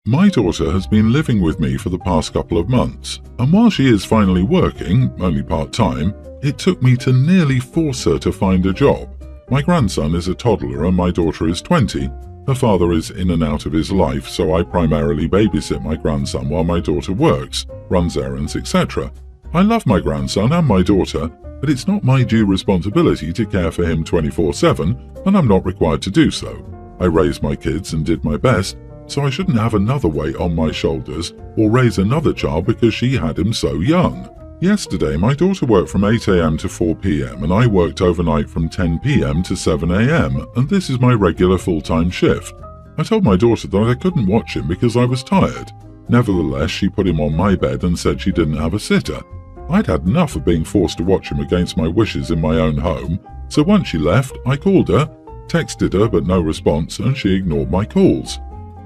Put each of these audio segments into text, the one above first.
My daughter has been living with me for the past couple of months, and while she is finally working, only part-time, it took me to nearly force her to find a job. My grandson is a toddler and my daughter is 20. Her father is in and out of his life, so I primarily babysit my grandson while my daughter works, runs errands, etc. I love my grandson and my daughter, but it's not my due responsibility to care for him 24/7, and I'm not required to do so. I raised my kids and did my best, so I shouldn't have another weight on my shoulders or raise another child because she had him so young. Yesterday, my daughter worked from 8 a.m. to 4 p.m. and I worked overnight from 10 p.m. to 7 a.m. and this is my regular full-time shift. I told my daughter that I couldn't watch him because I was tired. Nevertheless, she put him on my bed and said she didn't have a sitter. I'd had enough of being forced to watch him against my wishes in my own home, so once she left, I called her, texted her but no response, and she ignored my calls.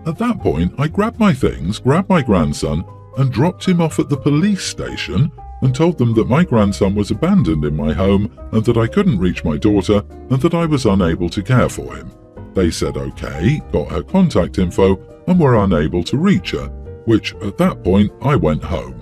At that point, I grabbed my things, grabbed my grandson, and dropped him off at the police station and told them that my grandson was abandoned in my home and that I couldn't reach my daughter and that I was unable to care for him. They said okay, got her contact info, and were unable to reach her, which at that point I went home.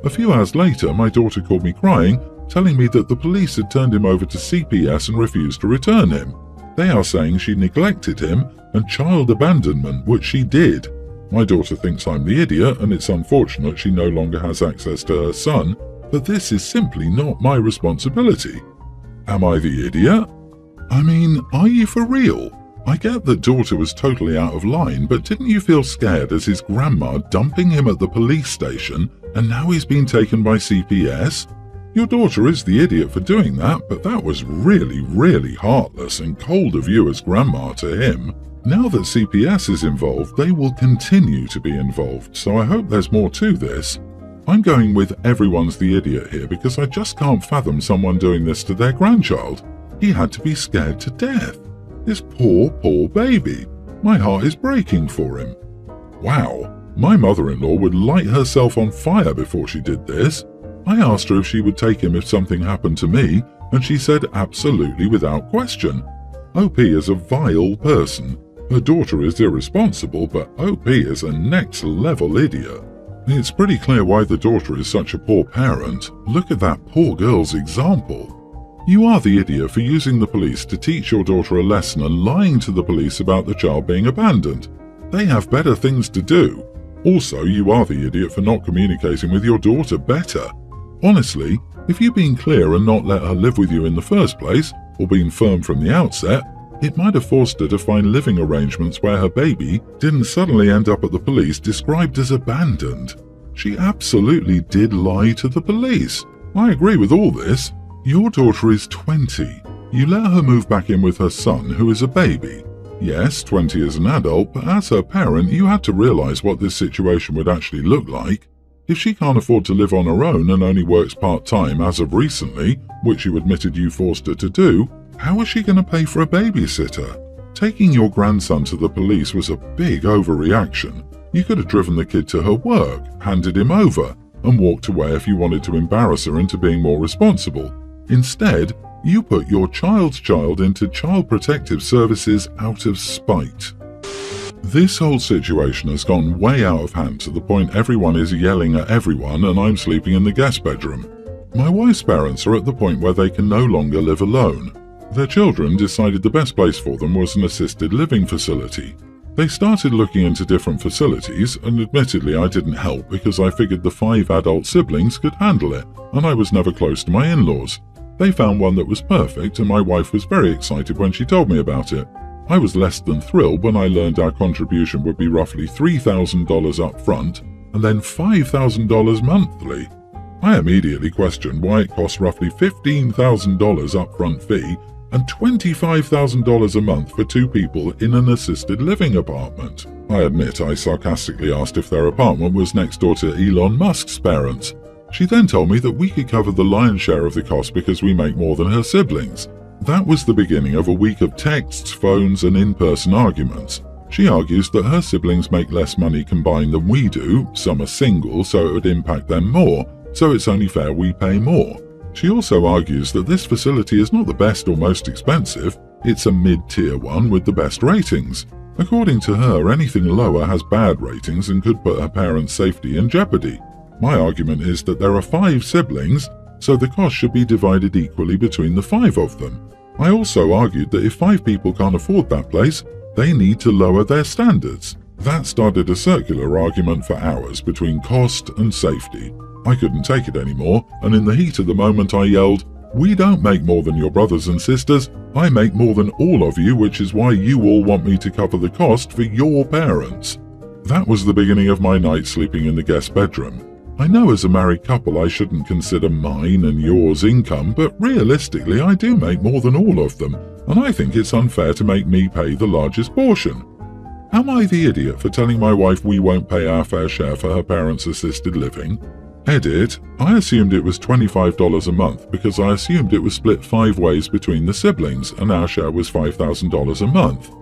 A few hours later, my daughter called me crying, telling me that the police had turned him over to CPS and refused to return him. They are saying she neglected him and child abandonment, which she did. My daughter thinks I'm the idiot and it's unfortunate she no longer has access to her son, but this is simply not my responsibility. Am I the idiot? I mean, are you for real? I get that daughter was totally out of line, but didn't you feel scared as his grandma dumping him at the police station and now he's been taken by CPS? Your daughter is the idiot for doing that, but that was really heartless and cold of you as grandma to him. Now that CPS is involved, they will continue to be involved, so I hope there's more to this. I'm going with everyone's the idiot here because I just can't fathom someone doing this to their grandchild. He had to be scared to death. This poor baby. My heart is breaking for him. Wow, my mother-in-law would light herself on fire before she did this. I asked her if she would take him if something happened to me, and she said absolutely without question. OP is a vile person. Her daughter is irresponsible, but OP is a next-level idiot. It's pretty clear why the daughter is such a poor parent. Look at that poor girl's example. You are the idiot for using the police to teach your daughter a lesson and lying to the police about the child being abandoned. They have better things to do. Also, you are the idiot for not communicating with your daughter better. Honestly, if you'd been clear and not let her live with you in the first place, or been firm from the outset, it might have forced her to find living arrangements where her baby didn't suddenly end up at the police described as abandoned. She absolutely did lie to the police. I agree with all this. Your daughter is 20. You let her move back in with her son, who is a baby. Yes, 20 as an adult, but as her parent, you had to realize what this situation would actually look like. If she can't afford to live on her own and only works part-time as of recently, which you admitted you forced her to do, how is she going to pay for a babysitter? Taking your grandson to the police was a big overreaction. You could have driven the kid to her work, handed him over, and walked away if you wanted to embarrass her into being more responsible. Instead, you put your child's child into Child Protective Services out of spite. This whole situation has gone way out of hand to the point everyone is yelling at everyone and I'm sleeping in the guest bedroom. My wife's parents are at the point where they can no longer live alone. Their children decided the best place for them was an assisted living facility. They started looking into different facilities, and admittedly I didn't help because I figured the 5 adult siblings could handle it, and I was never close to my in-laws. They found one that was perfect, and my wife was very excited when she told me about it. I was less than thrilled when I learned our contribution would be roughly $3,000 up front, and then $5,000 monthly. I immediately questioned why it cost roughly $15,000 upfront fee and $25,000 a month for 2 people in an assisted living apartment. I admit I sarcastically asked if their apartment was next door to Elon Musk's parents. She then told me that we could cover the lion's share of the cost because we make more than her siblings. That was the beginning of a week of texts, phones, and in-person arguments. She argues that her siblings make less money combined than we do, some are single so it would impact them more, so it's only fair we pay more. She also argues that this facility is not the best or most expensive, It's a mid-tier one with the best ratings. According to her, anything lower has bad ratings and could put her parents' safety in jeopardy. My argument is that there are 5 siblings, so the cost should be divided equally between the 5 of them. I also argued that if 5 people can't afford that place, they need to lower their standards. That started a circular argument for hours between cost and safety. I couldn't take it anymore, and in the heat of the moment I yelled, "We don't make more than your brothers and sisters. I make more than all of you, which is why you all want me to cover the cost for your parents." That was the beginning of my night sleeping in the guest bedroom. I know as a married couple I shouldn't consider mine and yours income, but realistically I do make more than all of them, and I think it's unfair to make me pay the largest portion. Am I the idiot for telling my wife we won't pay our fair share for her parents' assisted living? Edit, I assumed it was $25 a month because I assumed it was split 5 ways between the siblings and our share was $5,000 a month.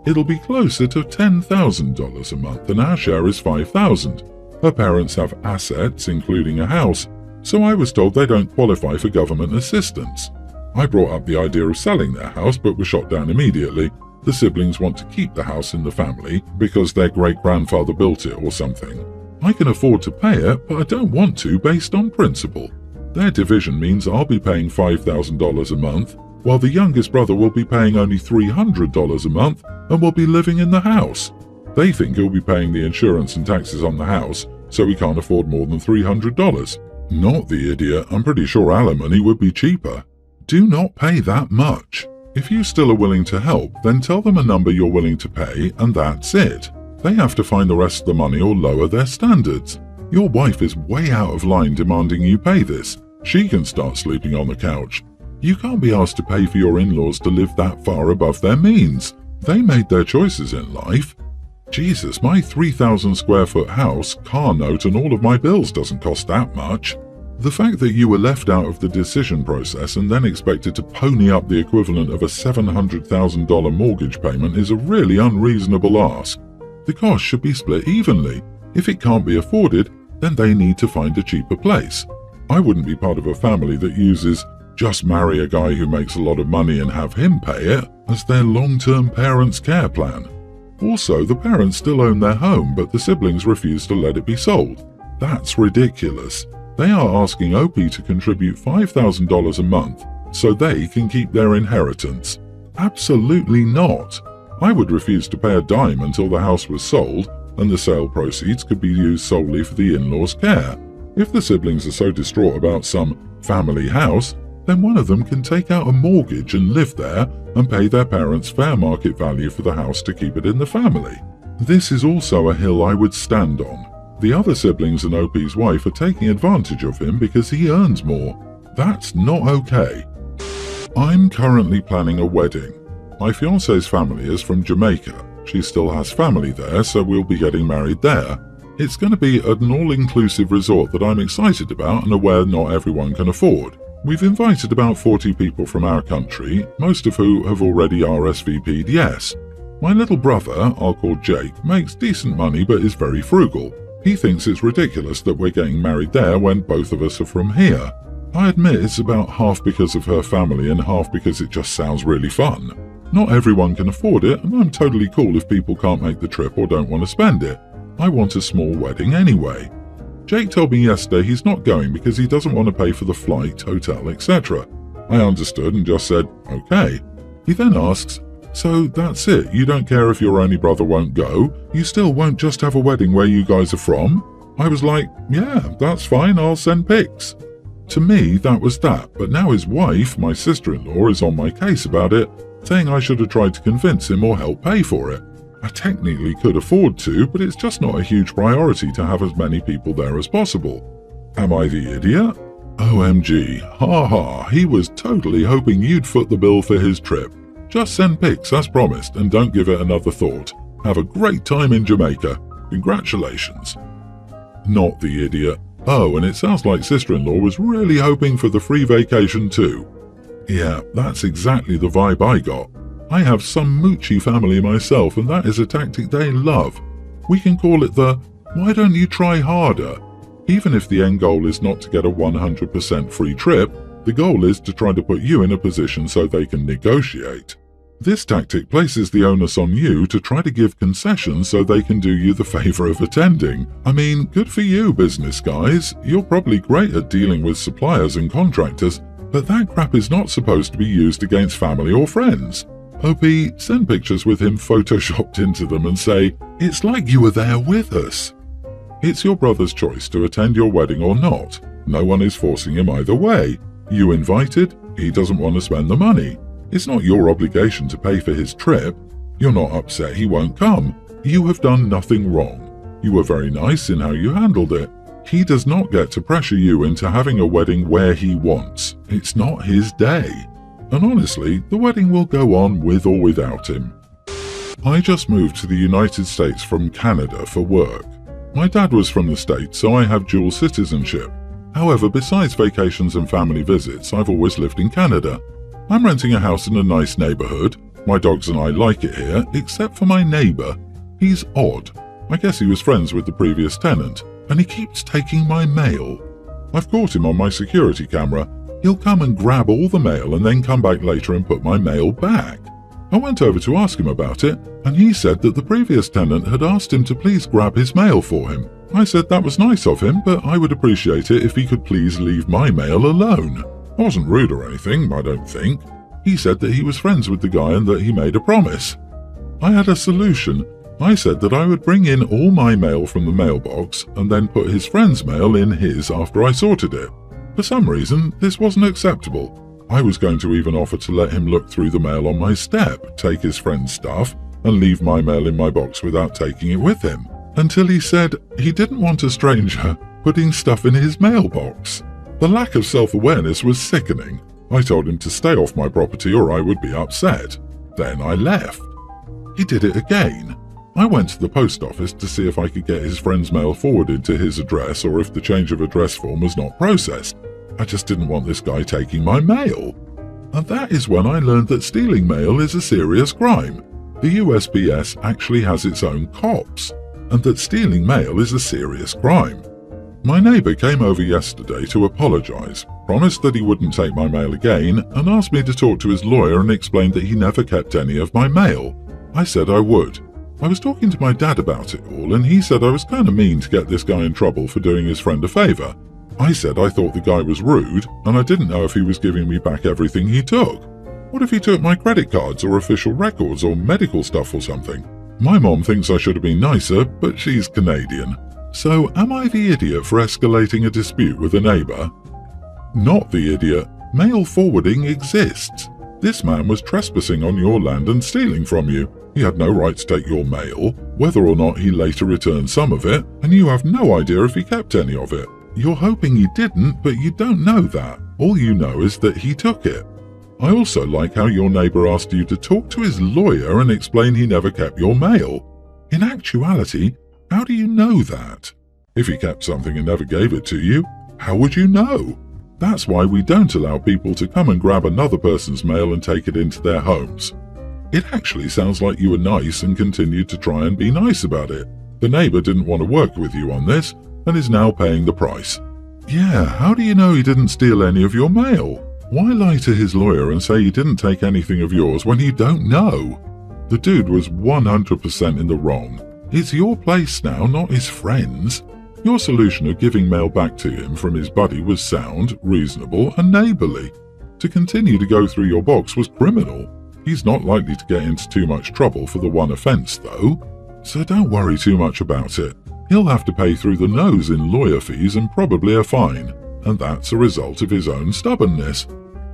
It'll be closer to $10,000 a month and our share is $5,000. Her parents have assets, including a house, so I was told they don't qualify for government assistance. I brought up the idea of selling their house but was shot down immediately. The siblings want to keep the house in the family because their great-grandfather built it or something. I can afford to pay it, but I don't want to based on principle. Their division means I'll be paying $5,000 a month, while the youngest brother will be paying only $300 a month and will be living in the house. They think he'll be paying the insurance and taxes on the house, so he can't afford more than $300. Not the idiot, I'm pretty sure alimony would be cheaper. Do not pay that much. If you still are willing to help, then tell them a number you're willing to pay and that's it. They have to find the rest of the money or lower their standards. Your wife is way out of line demanding you pay this. She can start sleeping on the couch. You can't be asked to pay for your in-laws to live that far above their means. They made their choices in life. Jesus, my 3,000 square foot house, car note and all of my bills doesn't cost that much. The fact that you were left out of the decision process and then expected to pony up the equivalent of a $700,000 mortgage payment is a really unreasonable ask. The cost should be split evenly. If it can't be afforded, then they need to find a cheaper place. I wouldn't be part of a family that uses "just marry a guy who makes a lot of money and have him pay it" as their long-term parents' care plan. Also, the parents still own their home, but the siblings refuse to let it be sold. That's ridiculous. They are asking OP to contribute $5,000 a month so they can keep their inheritance. Absolutely not. I would refuse to pay a dime until the house was sold and the sale proceeds could be used solely for the in-laws' care. If the siblings are so distraught about some family house, then one of them can take out a mortgage and live there and pay their parents fair market value for the house to keep it in the family. This is also a hill I would stand on. The other siblings and OP's wife are taking advantage of him because he earns more. That's not okay. I'm currently planning a wedding. My fiancé's family is from Jamaica. She still has family there, so we'll be getting married there. It's going to be at an all-inclusive resort that I'm excited about and aware not everyone can afford. We've invited about 40 people from our country, most of who have already RSVP'd yes. My little brother, I'll call Jake, makes decent money but is very frugal. He thinks it's ridiculous that we're getting married there when both of us are from here. I admit it's about half because of her family and half because it just sounds really fun. Not everyone can afford it, and I'm totally cool if people can't make the trip or don't want to spend it. I want a small wedding anyway. Jake told me yesterday he's not going because he doesn't want to pay for the flight, hotel, etc. I understood and just said, okay. He then asks, "So that's it, you don't care if your only brother won't go? You still won't just have a wedding where you guys are from?" I was like, yeah, that's fine, I'll send pics. To me, that was that, but now his wife, my sister-in-law, is on my case about it, saying I should have tried to convince him or help pay for it. I technically could afford to, but it's just not a huge priority to have as many people there as possible. Am I the idiot? OMG, haha, he was totally hoping you'd foot the bill for his trip. Just send pics as promised and don't give it another thought. Have a great time in Jamaica. Congratulations. Not the idiot. Oh, and it sounds like sister-in-law was really hoping for the free vacation too. Yeah, that's exactly the vibe I got. I have some moochy family myself and that is a tactic they love. We can call it the, "why don't you try harder?" Even if the end goal is not to get a 100% free trip, the goal is to try to put you in a position so they can negotiate. This tactic places the onus on you to try to give concessions so they can do you the favor of attending. I mean, good for you, business guys. You're probably great at dealing with suppliers and contractors, but that crap is not supposed to be used against family or friends. OP, send pictures with him photoshopped into them and say, "It's like you were there with us." It's your brother's choice to attend your wedding or not. No one is forcing him either way. You invited, he doesn't want to spend the money. It's not your obligation to pay for his trip. You're not upset he won't come. You have done nothing wrong. You were very nice in how you handled it. He does not get to pressure you into having a wedding where he wants. It's not his day. And honestly, the wedding will go on with or without him. I just moved to the United States from Canada for work. My dad was from the States, so I have dual citizenship. However, besides vacations and family visits, I've always lived in Canada. I'm renting a house in a nice neighborhood. My dogs and I like it here, except for my neighbor. He's odd. I guess he was friends with the previous tenant, and he keeps taking my mail. I've caught him on my security camera. He'll come and grab all the mail and then come back later and put my mail back. I went over to ask him about it, and he said that the previous tenant had asked him to please grab his mail for him. I said that was nice of him, but I would appreciate it if he could please leave my mail alone. I wasn't rude or anything, I don't think. He said that he was friends with the guy and that he made a promise. I had a solution. I said that I would bring in all my mail from the mailbox and then put his friend's mail in his after I sorted it. For some reason, this wasn't acceptable. I was going to even offer to let him look through the mail on my step, take his friend's stuff, and leave my mail in my box without taking it with him, until he said he didn't want a stranger putting stuff in his mailbox. The lack of self-awareness was sickening. I told him to stay off my property or I would be upset. Then I left. He did it again. I went to the post office to see if I could get his friend's mail forwarded to his address or if the change of address form was not processed. I just didn't want this guy taking my mail. And that is when I learned that stealing mail is a serious crime. The USPS actually has its own cops, and that stealing mail is a serious crime. My neighbor came over yesterday to apologize, promised that he wouldn't take my mail again, and asked me to talk to his lawyer and explain that he never kept any of my mail. I said I would. I was talking to my dad about it all, and he said I was kind of mean to get this guy in trouble for doing his friend a favor. I said I thought the guy was rude, and I didn't know if he was giving me back everything he took. What if he took my credit cards or official records or medical stuff or something? My mom thinks I should have been nicer, but she's Canadian. So am I the idiot for escalating a dispute with a neighbor? Not the idiot. Mail forwarding exists. This man was trespassing on your land and stealing from you. He had no right to take your mail, whether or not he later returned some of it, and you have no idea if he kept any of it. You're hoping he didn't, but you don't know that. All you know is that he took it. I also like how your neighbor asked you to talk to his lawyer and explain he never kept your mail. In actuality, how do you know that? If he kept something and never gave it to you, how would you know? That's why we don't allow people to come and grab another person's mail and take it into their homes. It actually sounds like you were nice and continued to try and be nice about it. The neighbor didn't want to work with you on this and is now paying the price. Yeah, how do you know he didn't steal any of your mail? Why lie to his lawyer and say he didn't take anything of yours when you don't know? The dude was 100% in the wrong. It's your place now, not his friend's. Your solution of giving mail back to him from his buddy was sound, reasonable, and neighborly. To continue to go through your box was criminal. He's not likely to get into too much trouble for the one offense, though. So don't worry too much about it. He'll have to pay through the nose in lawyer fees and probably a fine, and that's a result of his own stubbornness.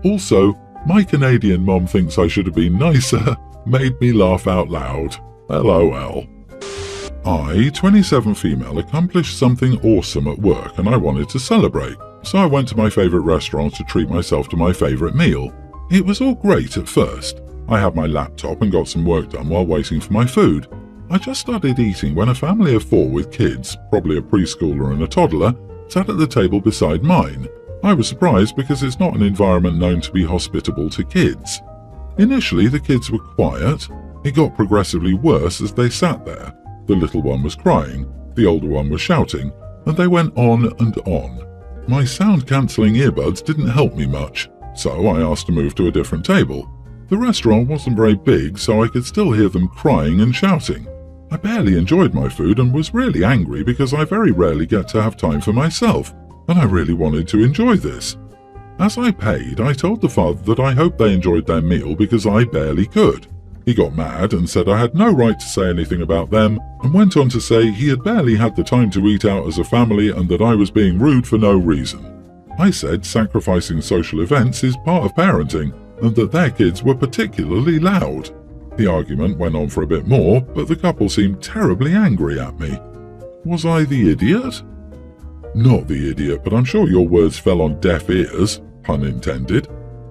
Also, my Canadian mom thinks I should have been nicer, made me laugh out loud. LOL. I, 27 female, accomplished something awesome at work and I wanted to celebrate, so I went to my favourite restaurant to treat myself to my favourite meal. It was all great at first. I had my laptop and got some work done while waiting for my food. I just started eating when a family of 4 with kids, probably a preschooler and a toddler, sat at the table beside mine. I was surprised because it's not an environment known to be hospitable to kids. Initially, the kids were quiet. It got progressively worse as they sat there. The little one was crying, the older one was shouting, and they went on and on. My sound-cancelling earbuds didn't help me much, so I asked to move to a different table. The restaurant wasn't very big, so I could still hear them crying and shouting. I barely enjoyed my food and was really angry because I very rarely get to have time for myself, and I really wanted to enjoy this. As I paid, I told the father that I hoped they enjoyed their meal because I barely could. He got mad and said I had no right to say anything about them, and went on to say he had barely had the time to eat out as a family and that I was being rude for no reason. I said sacrificing social events is part of parenting, and that their kids were particularly loud. The argument went on for a bit more, but the couple seemed terribly angry at me. Was I the idiot? Not the idiot, but I'm sure your words fell on deaf ears, pun intended.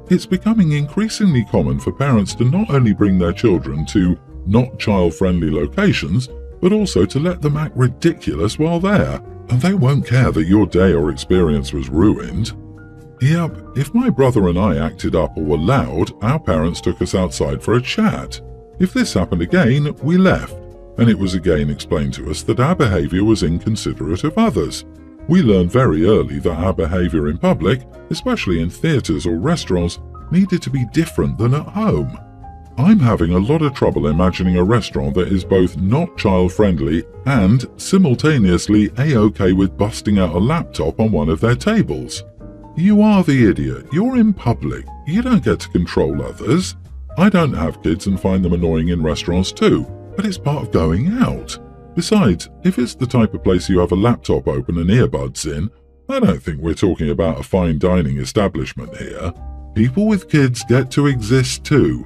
It's becoming increasingly common for parents to not only bring their children to not child-friendly locations, but also to let them act ridiculous while there, and they won't care that your day or experience was ruined. Yep, if my brother and I acted up or were loud, our parents took us outside for a chat. If this happened again, we left, and it was again explained to us that our behaviour was inconsiderate of others. We learned very early that our behaviour in public, especially in theatres or restaurants, needed to be different than at home. I'm having a lot of trouble imagining a restaurant that is both not child-friendly and simultaneously A-OK with busting out a laptop on one of their tables. You are the idiot. You're in public. You don't get to control others. I don't have kids and find them annoying in restaurants too, but it's part of going out. Besides, if it's the type of place you have a laptop open and earbuds in, I don't think we're talking about a fine dining establishment here. People with kids get to exist too.